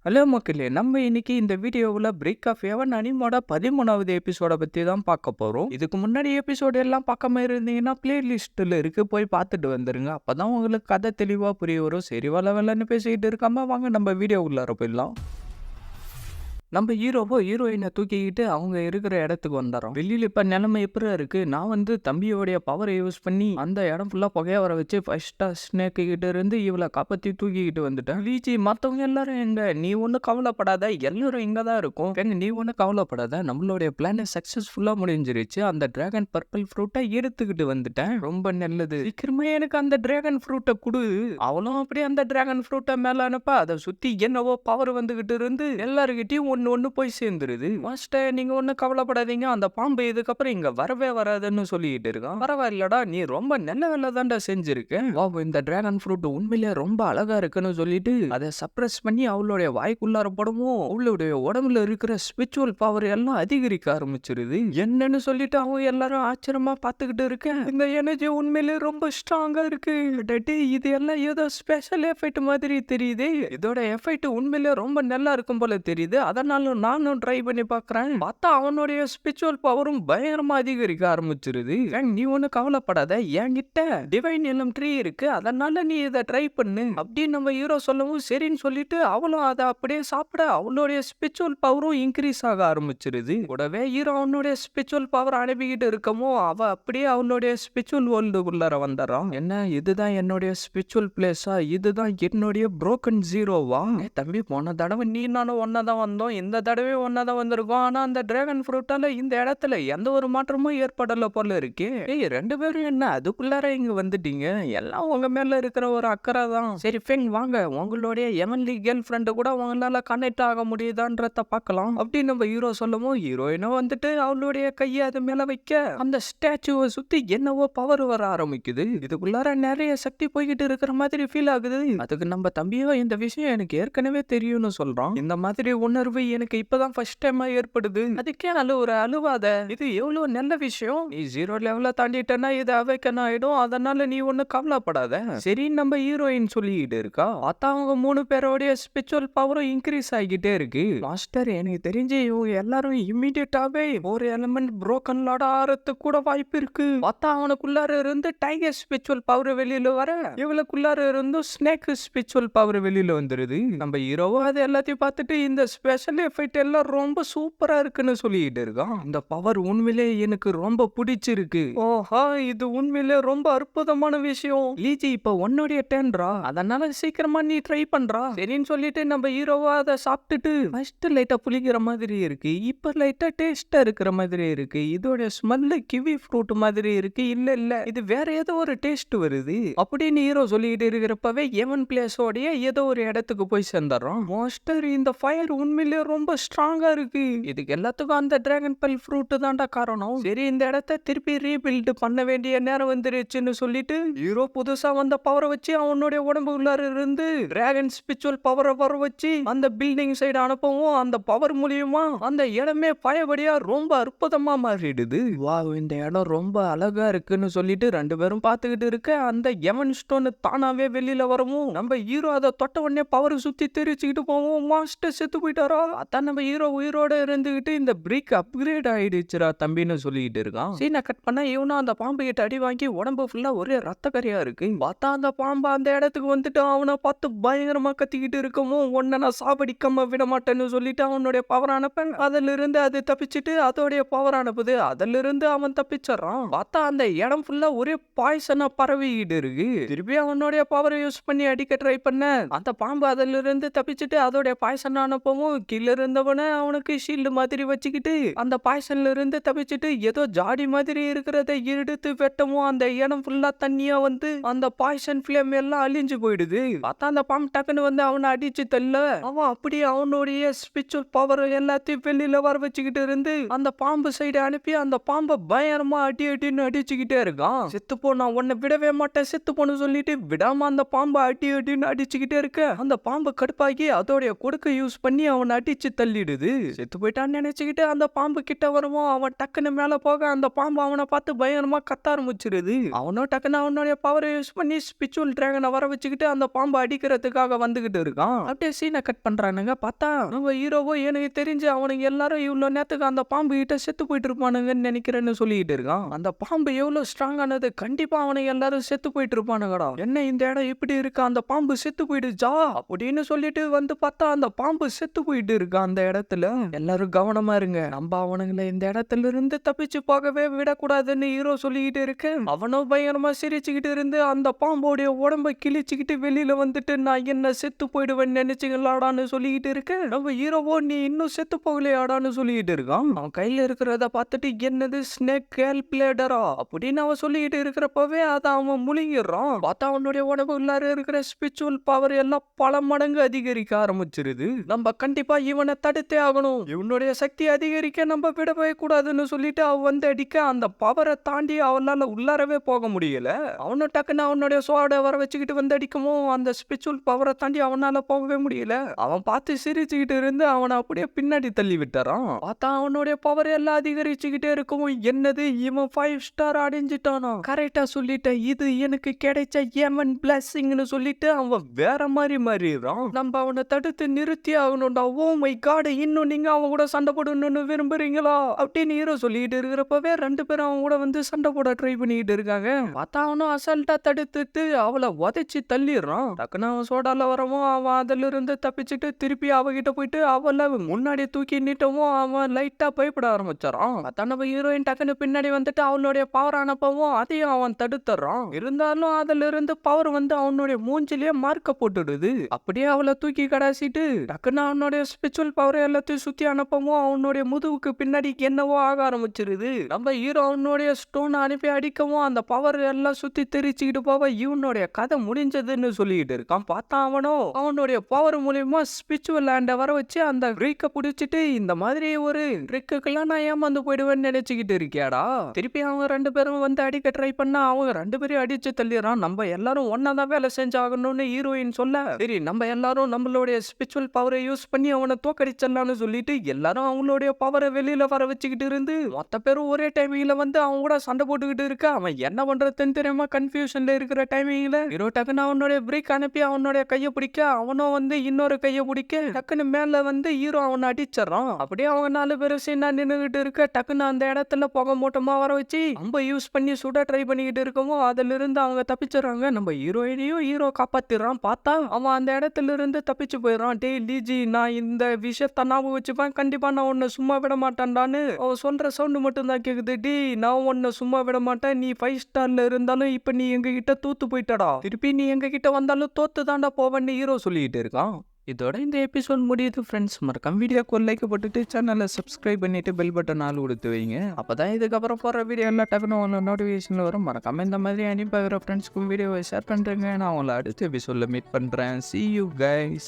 Hello மக்களே! நம்ம இன்னைக்கு இந்த வீடியோவுல பிரேக் ஆஃப் எவன் அனிமோட 13வது எபிசோட பத்தி தான் பார்க்க போறோம். இதுக்கு முன்னாடி எபிசோடு எல்லாம் பார்க்காம இருந்தீங்கன்னா, பிளேலிஸ்ட்ல இருக்கு. போய் பார்த்துட்டு வந்துருங்க. அப்பதான் உங்களுக்கு கதை தெளிவா புரிய வரும். சரி வள வளன்னு பேசிக்கிட்டு இருக்காம, வாங்க நம்ம வீடியோ உள்ளார போயிடலாம். நம்ம ஹீரோவோ ஹீரோயினை தூக்கிக்கிட்டு அவங்க இருக்கிற இடத்துக்கு வந்துடுறோம். வெளியில இப்ப நிலைமை எப்படி இருக்கு? நான் வந்து தம்பியோடைய பவரை யூஸ் பண்ணி அந்த இடம் ஃபுல்லா புகைய வர வச்சு ஃபர்ஸ்டா ஸ்னேக் கிட்ட இருந்து இவளை காப்பாத்தி தூக்கிக்கிட்டு வந்துட்டேன். லீச்சி மத்தவங்க எல்லாரும் எங்க? நீ ஒன்னும் கவலைப்படாத, எல்லாரும் இங்கதான் இருக்கும். ஏங்க நீ ஒன்னும் கவலைப்படாத, நம்மளுடைய பிளான் சக்சஸ்ஃபுல்லா முடிஞ்சிருச்சு. அந்த டிராகன் பர்பிள் ஃப்ரூட்டை எடுத்துக்கிட்டு வந்துட்டேன். ரொம்ப நல்லது. சீக்கிரமா எனக்கு அந்த டிராகன் ஃப்ரூட்டை கொடு. அவளும் அப்படியே அந்த டிராகன் ஃப்ரூட்டை மேல அனுப்ப அதை சுத்தி என்னவோ பவர் வந்துகிட்டு இருந்து எல்லாருக்கிட்டையும் ஒன்னு போய் சேர்ந்துருது. மாஸ்டர் நீங்க ஒன்னும் கவலைப்படாதீங்க, அந்த பாம்பு இதுக்கப்புறம் இங்க வரவே வராதுன்னு சொல்லிட்டு இருக்கான். பரவாயில்லடா, நீ ரொம்ப நல்ல வேலை தான்டா செஞ்சிருக்க. இந்த டிராகன் ஃப்ரூட் உண்மையிலே ரொம்ப அழகா இருக்குன்னு சொல்லிட்டு அதை சப்ரஸ் பண்ணி அவளுடைய வாய்க்குள்ளார போடவும் அவளுடைய உடம்புல இருக்கிற ஸ்பிரிச்சுவல் பவர் எல்லாம் அதிகரிக்க ஆரம்பிச்சிருது. என்னன்னு சொல்லிட்டு அவங்க எல்லாரும் ஆச்சரியமா பார்த்துக்கிட்டு இருக்கேன். இந்த எனர்ஜி உண்மையிலே ரொம்ப ஸ்ட்ராங்கா இருக்கு. இது எல்லாம் ஏதோ ஸ்பெஷல் எஃபெக்ட் மாதிரி தெரியுது. இதோட எஃபெக்ட் உண்மையிலே ரொம்ப நல்லா இருக்கும் போல தெரியுது. அதனால நானும் ட்ரை பண்ணி பார்க்கறேன். பார்த்தா அவனுடைய ஸ்பிரிச்சுவல் பவரும் பயங்கரமா அதிகரிக்க ஆரம்பிச்சிருது. நீ ஒன்னும் கவலைப்படாத, என்கிட்ட டிவைன் எலம் ட்ரீ இருக்கு, அதனால நீ இதை ட்ரை பண்ணு அப்படின்னு நம்ம ஹீரோ சொல்லவும் சரின்னு சொல்லிட்டு அவளும் அதை அப்படியே சாப்பிட அவளுடைய ஸ்பிரிச்சுவல் பவரும் இன்க்ரீஸ் ஆக ஆரம்பிச்சிருது. கூடவே ஹீரோ அவனுடைய ஸ்பிரிச்சுவல் பவர் அனுப்பிக்கிட்டு இருக்கமோ அவ அப்படியே அவளுடைய ஸ்பிரிச்சுவல் வேர்ல்டுக்குள்ளார வந்துடுறான். என்ன இதுதான் என்னுடைய ஸ்பிரிச்சுவல் பிளேஸா? இதுதான் என்னுடைய புரோக்கன் ஜீரோவா? தம்பி போன தடவை நீ நானும் ஒன்னதான் வந்தோம், இந்த தடவை ஒன்னதான் வந்திருக்கோம். ஆனா அந்த டிராகன் ஃப்ரூட்டால இந்த இடத்துல எந்த ஒரு மாற்றமும் ஏற்படல போல இருக்கு. ரெண்டு பேரும் என்ன அதுக்குள்ளார இங்க வந்துட்டீங்க? எல்லாம் உங்க மேல இருக்கிற ஒரு அக்கறை தான். சரி ஃபெங் வாங்க, உங்களுடைய எவன்லி கேர்ள் ஃப்ரெண்டு கூட உங்களால கனெக்ட் ஆக முடியுதான்றத பார்க்கலாம் அப்படின்னு நம்ம ஹீரோ சொல்லவும் ஹீரோயினும் வந்துட்டு அவளுடைய கையை அது மேல வைக்க அந்த ஸ்டாச்சுவை சுத்தி என்னவோ பவர் வர ஆரம்பிக்குது. இதுக்குள்ளார நிறைய சக்தி போய்கிட்டு இருக்கிற மாதிரி ஃபீல் ஆகுது. அதுக்கு நம்ம தம்பியோ இந்த விஷயம் எனக்கு ஏற்கனவே தெரியும்னு சொல்றான். இந்த மாதிரி உணர்வு எனக்கு இப்பதான் ஃபர்ஸ்ட் டைமா ஏற்படுது. அதுக்கே அழுவாத, இது எவ்வளவு நல்ல விஷயம். நீ 0 லெவல தாண்டிட்டனா இது அவேக்கன் ஆயிடும், அதனால நீ ஒண்ணு கவலைப்படாத சரி நம்ம ஹீரோயின் சொல்லிக்கிட்டு இருக்கா. பார்த்தா அவங்க 3 பேரோடைய ஸ்பிரிச்சுவல் பவரும் இன்க்ரீஸ் ஆகிட்டே இருக்கு. மாஸ்டர் எனக்கு தெரிஞ்சு இவங்க எல்லாரும் இம்மிடியட்டாவே ஒரு எலிமெண்ட் புரோக்கன் லாட ஆறதுக்கு கூட வாய்ப்பு இருக்கு. பார்த்தா அவனுக்குள்ளார இருந்து டைகர் ஸ்பிரிச்சுவல் பவர் வெளியில வர இவளுக்குள்ளார இருந்து ஸ்னேக் ஸ்பிரிச்சுவல் பவர் வெளியில வந்துருது. நம்ம ஹீரோவோ அது எல்லாத்தையும் பார்த்துட்டு இந்த ஸ்பெஷல் எஃபெக்ட் எல்லாம் ரொம்ப சூப்பரா இருக்குன்னு சொல்லிட்டு இருக்கான். இந்த பவர் உண்மையிலே எனக்கு ரொம்ப பிடிச்சிருக்கு. ஓஹா, இது உண்மையிலே ரொம்ப அற்புதமான விஷயம். லீஜி இப்ப உன்னுடைய டர்ன்ரா, அதனால சீக்கிரமா நீ ட்ரை பண்றா சரின்னு சொல்லிட்டு நம்ம ஹீரோவா அதை சாப்பிட்டுட்டு ஃபர்ஸ்ட் லைட்டா புளிக்கிற மாதிரி இருக்கு, இப்ப லைட்டா டேஸ்டா இருக்கிற மாதிரி இருக்கு. இதோட ஸ்மெல் கிவி ஃப்ரூட் மாதிரி இருக்கு. இல்ல இது வேற ஏதோ ஒரு டேஸ்ட் வருது அப்படின்னு ஹீரோ சொல்லிட்டு இருக்கிறப்பவே எவன் பிளேஸோடைய ஏதோ ஒரு இடத்துக்கு போய் சேர்ந்துடுறோம். மாஸ்டர் இந்த ஃபயர் உண்மையிலே ரொம்ப ஸ்ட்ராங்கா இருக்கு. இதுக்கு எல்லாத்துக்கும் அந்த டிராகன் பல் ஃப்ரூட் தான்டா காரணம். சரி இந்த இடத்த திருப்பி ரீபில்ட் பண்ண வேண்டிய நேரம் வந்துருச்சுன்னு சொல்லிட்டு ஹீரோ புதுசா வந்த பவரை வச்சு அவனுடைய உடம்பு உள்ளார இருந்து டிராகன் ஸ்பிரிச்சுவல் பவரை வர வச்சு அந்த பில்டிங் சைடு அனுப்பவும் அந்த பவர் மூலியமா அந்த இடமே பயபடியா ரொம்ப அற்புதமா மாறிடுது. வாவ், இந்த இடம் ரொம்ப அழகா இருக்குன்னு சொல்லிட்டு ரெண்டு பேரும் பார்த்துக்கிட்டு இருக்க அந்த எவன் ஸ்டோன் தானாவே வெளியில வரவும் நம்ம ஹீரோ அதை தொட்ட உடனே பவர் சுத்தி தெரிச்சுக்கிட்டு போவோம். மாஸ்டர் செத்து போயிட்டாரா? அதான் நம்ம ஹீரோ உயிரோட இருந்துகிட்டு இந்த பிரேக் அப்கிரேட் ஆயிடுச்சுரா தம்பின்னு சொல்லிட்டு இருக்கான். சீனை கட் பண்ண இவனும் அந்த பாம்பு கிட்ட அடி வாங்கி உடம்பு ஃபுல்லா ஒரே ரத்த கரையா இருக்கு. பார்த்தா அந்த பாம்பு அந்த இடத்துக்கு வந்துட்டு அவனை பார்த்து பயங்கரமா கத்திக்கிட்டு இருக்கவும் உன்னை நான் சாவடிக்காம விட மாட்டேன்னு சொல்லிட்டு அவனுடைய பவர் அனுப்ப அதுல இருந்து அது தப்பிச்சுட்டு அதோடைய பவர் அனுப்புது. அதுல இருந்து அவன் தப்பிச்சிடறான். பார்த்தா அந்த இடம் ஃபுல்லா ஒரே பாய்சனா பரவிக்கிட்டு இருக்கு. திருப்பி அவனுடைய பவரை யூஸ் பண்ணி அடிக்க ட்ரை பண்ண அந்த பாம்பு அதுல இருந்து தப்பிச்சுட்டு அதோடைய பாய்சன் அனுப்பவும் கீழே இருந்தவன அவனுக்கு ஷீல்டு மாதிரி வச்சுக்கிட்டு அந்த பாய்சன்ல இருந்து தப்பிச்சுட்டு ஏதோ ஜாடி மாதிரி இருக்கிறத எடுத்து வெட்டவும் அந்த இடம் ஃபுல்லா தண்ணியா வந்து அந்த பாய்சன் ஃபிளேம் எல்லாம் அழிஞ்சு போயிடுது. பார்த்தா அந்த பாம்பு டக்குன்னு வந்து அவனை அடிச்சு தள்ள அவன் அப்படியே அவனுடைய ஸ்பிரிச்சுவல் பவர் எல்லாத்தையும் வெளியில வர வச்சுக்கிட்டு இருந்து அந்த பாம்பு சைடு அனுப்பி அந்த பாம்பை பயங்கரமா அடின்னு அடிச்சுக்கிட்டே இருக்கான். செத்துப்போ, நான் உன்னை விடவே மாட்டேன், செத்துப்போன்னு சொல்லிட்டு விடாம அந்த பாம்பை அடின்னு அடிச்சுக்கிட்டே இருக்க அந்த பாம்பு கடுப்பாகி அதோடைய கொடுக்க யூஸ் பண்ணி அவனை அடிச்சு தள்ளிடுது. செத்து போயிட்டான்னு நினைச்சுக்கிட்டு அந்த பாம்பு கிட்ட வருவோம். அவன் டக்குன்னு மேல போக அந்த பாம்பு அவனை பார்த்து பயங்கரமா கத்த ஆரம்பிச்சிருது. அவனும் டக்குன்னு அவனுடைய பவரை யூஸ் பண்ணி ஸ்பிரிச்சுவல் டிராகனை வர வச்சுக்கிட்டு அந்த பாம்பை அடிக்கிறதுக்காக வந்துகிட்டு இருக்கான். அப்படியே சீனை கட் பண்றானுங்க. பார்த்தா நம்ம ஹீரோவோ எனக்கு தெரிஞ்சு அவனுங்க எல்லாரும் இவ்வளவு நேரத்துக்கு அந்த பாம்பு கிட்ட செத்து போயிட்டு இருப்பானுங்கன்னு நினைக்கிறேன்னு சொல்லிட்டு இருக்கான். அந்த பாம்பு எவ்வளவு ஸ்ட்ராங் ஆனது, கண்டிப்பா அவனுங்க எல்லாரும் செத்து போயிட்டு இருப்பானுங்கடா. என்ன இந்த இடம் இப்படி இருக்கு, அந்த பாம்பு செத்து போயிடுச்சா அப்படின்னு சொல்லிட்டு வந்து பார்த்தா அந்த பாம்பு செத்து போயிட்டு இருக்கு அந்த இடத்துல. எல்லாரும் கவனமா இருங்க, நம்ம அவனுங்களை இந்த இடத்துல இருந்து தப்பிச்சு போகவே விடக்கூடாதுன்னு ஹீரோ சொல்லிக்கிட்டு இருக்கு. அவனும் பயங்கரமா சிரிச்சுக்கிட்டு இருந்து அந்த பாம்போடைய உடம்ப கிழிச்சுக்கிட்டு வெளியில வந்துட்டு நான் என்ன செத்து போயிடுவேன்னு நினைச்சுங்களாடான்னு சொல்லிக்கிட்டு இருக்கு. நம்ம ஹீரோவோ நீ இன்னும் செத்து போகலையாடான்னு சொல்லிக்கிட்டு இருக்கான். அவன் கையில இருக்கிறத பார்த்துட்டு என்னது ஸ்னேக் கேல்குலேட்டரா அப்படின்னு அவன் சொல்லிக்கிட்டு இருக்கிறப்பவே அதை அவன் முழுங்கிடுறான். பார்த்தா அவனுடைய உடம்பு உள்ளார இருக்கிற ஸ்பிரிச்சுவல் பவர் எல்லாம் பல மடங்கு அதிகரிக்க ஆரம்பிச்சிருது. நம்ம கண்டிப்பா இவனை தடுத்தே ஆகணும், இவனுடைய சக்தி அதிகரிக்க நம்ம விடவே கூடாதுன்னு சொல்லிட்டு அவன் வந்து அடிக்க அந்த பவரை தாண்டி அவனால உள்ளாரவே போக முடியல. அவனும் டக்குன்னு அவனுடைய சோட வர வச்சுக்கிட்டு வந்து அடிக்கவும் அந்த ஸ்பிரிச்சுவல் பவரை தாண்டி அவனால போகவே முடியல. அவன் பார்த்து சிரிச்சுக்கிட்டு இருந்து அவனை அப்படியே பின்னாடி தள்ளி விட்டுறான். பார்த்தா அவனுடைய பவர் எல்லாம் அதிகரிச்சுக்கிட்டே இருக்கவும் என்னது இவன் 5 ஸ்டார் அடைஞ்சிட்டானா, கரெக்டா சொல்லிட்டேன், இது எனக்கு கிடைச்ச எமன் பிளஸிங்னு சொல்லிட்டு அவன் வேற மாதிரி மாறிடுறான். நம்ம அவனை தடுத்து நிறுத்தி ஆகணும்டா. ஓ மை காட், இன்னும் நீங்க அவன் கூட சண்டை போடணும்னு விரும்புறீங்களா அப்படின்னு ஹீரோ சொல்லிட்டு இருக்கிறப்பவே 2 பேரும் அவன் கூட வந்து சண்டை போட ட்ரை பண்ணிட்டு இருக்காங்க. பார்த்தா அவனும் அசால்ட்டா தடுத்துட்டு அவளை உதைச்சு தள்ளிடுறான். டக்குன்னு அவன் சோடால வரவும் அவன் அதுல இருந்து தப்பிச்சுட்டு திருப்பி அவகிட்ட போயிட்டு அவளை முன்னாடி தூக்கி நீட்டவும் அவன் லைட்டா பயப்பட ஆரம்பிச்சாரான். பார்த்தா நம்ம ஹீரோயின் டக்குன்னு பின்னாடி வந்துட்டு அவனுடைய பவர் அனுப்பவும் அதையும் அவன் தடுத்துறான். இருந்தாலும் அதுல இருந்து பவர் வந்து அவனுடைய மூஞ்சிலேயே மார்க்க போட்டுடுது. அப்படியே அவளை தூக்கி கடாசிட்டு டக்குன்னு அவனுடைய ஸ்பிரிச்சுவல் பவர் எல்லாத்தையும் சுத்தி அனுப்பவும் அவனுடைய முதுகுக்கு பின்னாடி என்னவோ ஆக ஆரம்பிச்சிருது. நம்ம ஹீரோ அவனுடைய ஸ்டோன் அனுப்பி அடிக்கவும் அந்த பவர் எல்லாம் சுத்தி தெரிச்சுக்கிட்டு போக இவனுடைய கதை முடிஞ்சதுன்னு சொல்லிட்டு இருக்கான். பார்த்தா அவனுடைய பவர் மூலியமா ஸ்பிரிச்சுவல் லேண்ட வர வச்சு அந்த ட்ரிக்க புடிச்சிட்டு இந்த மாதிரி ஒரு ட்ரிக்குக்கெல்லாம் நான் ஏமாந்து போயிடுவேன்னு நினைச்சுக்கிட்டு இருக்கியாடா. திருப்பி அவங்க 2 பேரும் வந்து அடிக்க ட்ரை பண்ணா அவங்க 2 பேரையும் அடிச்சு தள்ளிடுறான். நம்ம எல்லாரும் ஒன்னாதான் வேலை செஞ்சாகணும்னு ஹீரோயின் சொல்ல, சரி நம்ம எல்லாரும் நம்மளுடைய ஸ்பிரிச்சுவல் பவரை யூஸ் பண்ணி அவனை தோக்கடிச்சிடலாம்னு சொல்லிட்டு எல்லாரும் அவங்களுடைய பவரை வெளியில வர வச்சுக்கிட்டு இருந்து மொத்த பேரும் ஒரே டைமிங்ல வந்து அவங்க கூட சண்டை போட்டுக்கிட்டு இருக்க. அவன் என்ன பண்றதுன்னு தெரியாம கன்ஃபியூஷன்ல இருக்கிற டைமிங்ல ஹீரோ டக்குன்னு அவனுடைய பிரேக் அனுப்பி அவனுடைய கையை பிடிக்க அவனும் வந்து இன்னொரு கையை பிடிக்க டக்குன்னு மேல வந்து ஹீரோ அவனை அடிச்சிடறான். அப்படியே அவங்க 4 பேரும் சீனா நின்றுகிட்டு இருக்க டக்குன்னு அந்த இடத்துல புகை மூட்டமா வர வச்சு நம்ம யூஸ் பண்ணி சுட ட்ரை பண்ணிக்கிட்டு இருக்கவும் அதுல இருந்து அவங்க தப்பிச்சிடறாங்க. நம்ம ஹீரோயினையும் ஹீரோ காப்பாத்திடுறான். பார்த்தா அவன் அந்த இடத்துல இருந்து தப்பிச்சு போயிடறான். டேய் லீஜி, நான் இந்த விஷயத்த ஞாபகம் வச்சுப்பேன், கண்டிப்பா நான் உன்னை சும்மா விட மாட்டேன்டான்னு அவன் சொல்ற சவுண்ட் மட்டும் தான் கேக்குது. டேய் நான் உன்னை சும்மா விட மாட்டேன், நீ 5 ஸ்டார்ல இருந்தாலும் இப்ப நீ எங்க கிட்ட தூத்து போயிட்டடா, திருப்பி நீ எங்க கிட்ட வந்தாலும் தோத்து தாண்டா போவன்னு ஹீரோ சொல்லிட்டு இருக்கான். இதோட இந்த எபிசோட் முடியுது ஃப்ரெண்ட்ஸ். மறக்காம வீடியோக்கு ஒரு லைக் போட்டுட்டு சேனலை சப்ஸ்கிரைப் பண்ணிட்டு பெல் பட்டன் ஆள் கொடுத்து வைங்க. அப்பதான் இதுக்கப்புறம் போற வீடியோ எல்லாம் டக்குன்னு நோட்டிஃபிகேஷன் வரும். மறக்காம இந்த மாதிரி அனுப்பி ஃப்ரெண்ட்ஸ்க்கும் வீடியோவை ஷேர் பண்றேங்க. நான் உங்களை அடுத்த எபிசோட்ல மீட் பண்றேன். See you guys.